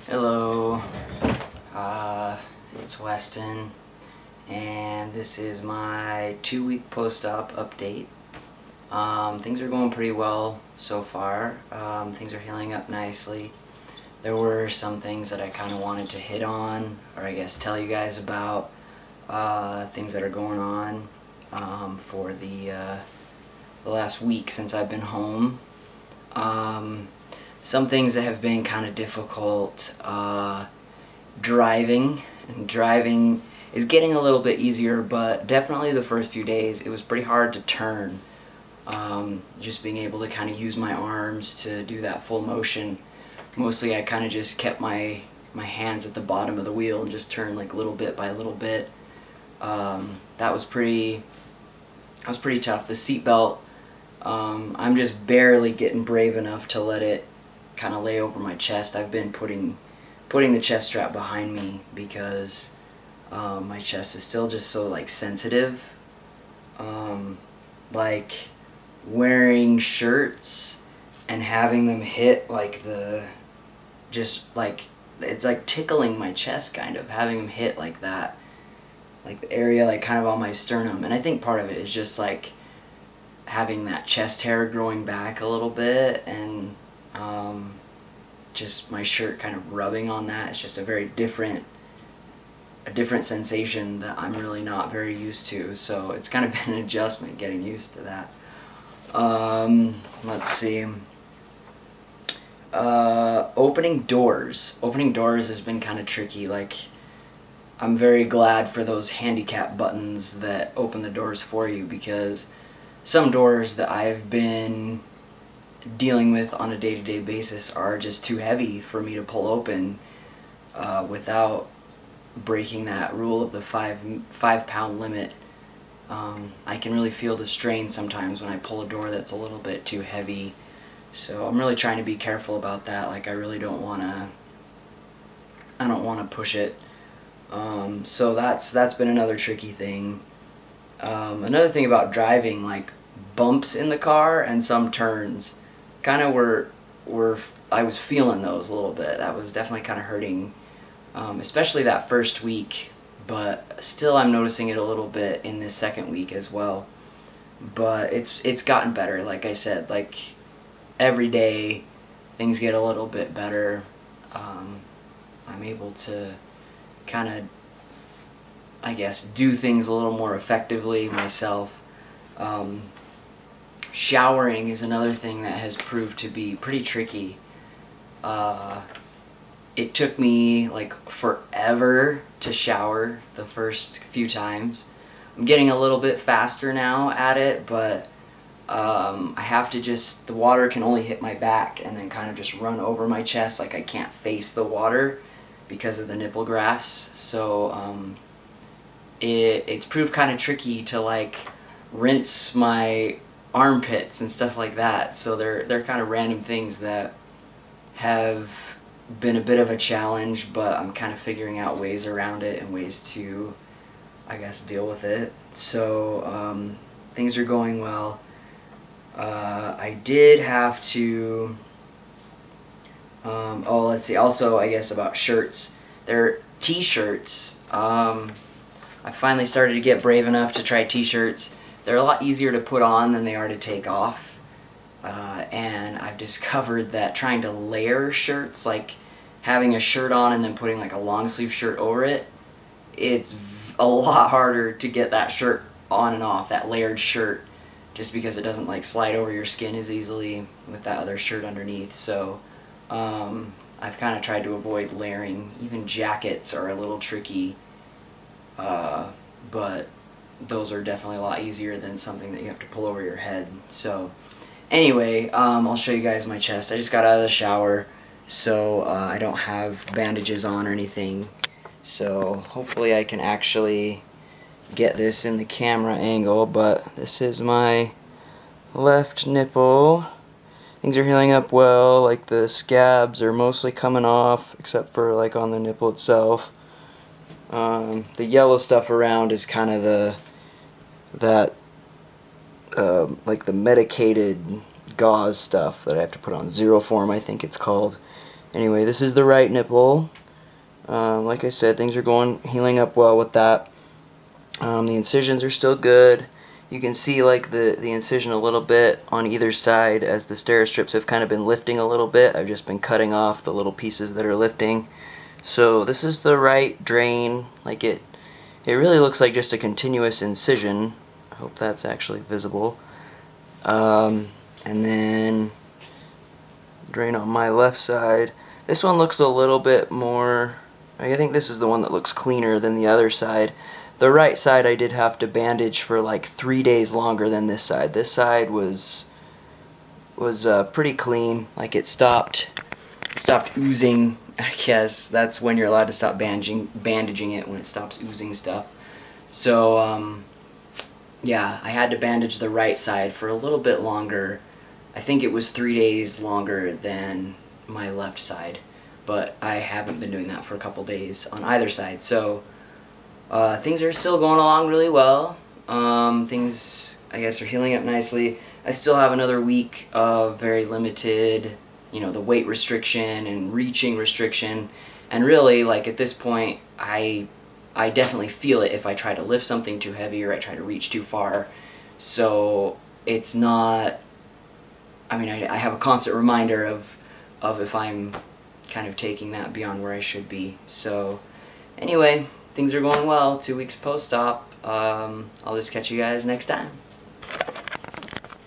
Hello, it's Weston, and this is my 2-week post-op update. Things are going pretty well so far. Things are healing up nicely. There were some things that I kind of wanted to hit on, or I guess tell you guys about, things that are going on for the last week since I've been home. Some things that have been kind of difficult, driving is getting a little bit easier, but definitely the first few days it was pretty hard to turn. Just being able to kind of use my arms to do that full motion. Mostly I kind of just kept my hands at the bottom of the wheel and just turned like little bit by little bit. That was pretty tough. The seatbelt, I'm just barely getting brave enough to let it kind of lay over my chest. I've been putting the chest strap behind me because my chest is still just so like sensitive. Like wearing shirts and having them hit like it's like tickling my chest, kind of having them hit like that, like the area like kind of on my sternum. And I think part of it is just like having that chest hair growing back a little bit, and just my shirt kind of rubbing on that. It's just a very different sensation that I'm really not very used to, so it's kind of been an adjustment getting used to that. Let's see. Opening doors has been kind of tricky. Like, I'm very glad for those handicap buttons that open the doors for you, because some doors that I've been dealing with on a day-to-day basis are just too heavy for me to pull open without breaking that rule of the 5-pound limit. I can really feel the strain sometimes when I pull a door that's a little bit too heavy, so I'm really trying to be careful about that. Like, I really don't want to push it. So that's been another tricky thing. Another thing about driving, like bumps in the car and some turns, kind of I was feeling those a little bit. That was definitely kind of hurting, especially that first week, but still I'm noticing it a little bit in this second week as well. But it's gotten better. Like I said, like every day things get a little bit better. I'm able to kind of, I guess, do things a little more effectively myself. Showering is another thing that has proved to be pretty tricky. It took me like forever to shower the first few times. I'm getting a little bit faster now at it, but I have to the water can only hit my back and then kind of just run over my chest. Like, I can't face the water because of the nipple grafts. So it's proved kind of tricky to like rinse my armpits and stuff like that. So they're kind of random things that have been a bit of a challenge, but I'm kind of figuring out ways around it and ways to, I guess, deal with it. So things are going well. I did have to let's see, also I guess about shirts. They're t-shirts. I finally started to get brave enough to try t-shirts. They're a lot easier to put on than they are to take off. And I've discovered that trying to layer shirts, like having a shirt on and then putting like a long sleeve shirt over it, it's a lot harder to get that shirt on and off, that layered shirt, just because it doesn't like slide over your skin as easily with that other shirt underneath. So I've kind of tried to avoid layering. Even jackets are a little tricky, but those are definitely a lot easier than something that you have to pull over your head. So anyway, I'll show you guys my chest. I just got out of the shower, so I don't have bandages on or anything. So hopefully I can actually get this in the camera angle, but this is my left nipple. Things are healing up well. Like, the scabs are mostly coming off, except for like on the nipple itself. The yellow stuff around is kind of like the medicated gauze stuff that I have to put on, Zero Form I think it's called. Anyway, this is the right nipple. Like I said, things are healing up well with that. The incisions are still good. You can see like the incision a little bit on either side as the Steri-strips have kind of been lifting a little bit. I've just been cutting off the little pieces that are lifting. So this is the right drain. Like it really looks like just a continuous incision. I hope that's actually visible. And then drain on my left side. This one looks a little bit more, I think this is the one that looks cleaner than the other side. The right side I did have to bandage for like 3 days longer than this side. This side was pretty clean. Like it stopped oozing. I guess that's when you're allowed to stop bandaging it, when it stops oozing stuff. So yeah, I had to bandage the right side for a little bit longer. I think it was 3 days longer than my left side, but I haven't been doing that for a couple days on either side. So things are still going along really well. Things, I guess, are healing up nicely. I still have another week of very limited, the weight restriction and reaching restriction. And really, like at this point, I definitely feel it if I try to lift something too heavy or I try to reach too far. So it's not, I have a constant reminder of if I'm kind of taking that beyond where I should be. So anyway, things are going well. 2 weeks post-op. I'll just catch you guys next time.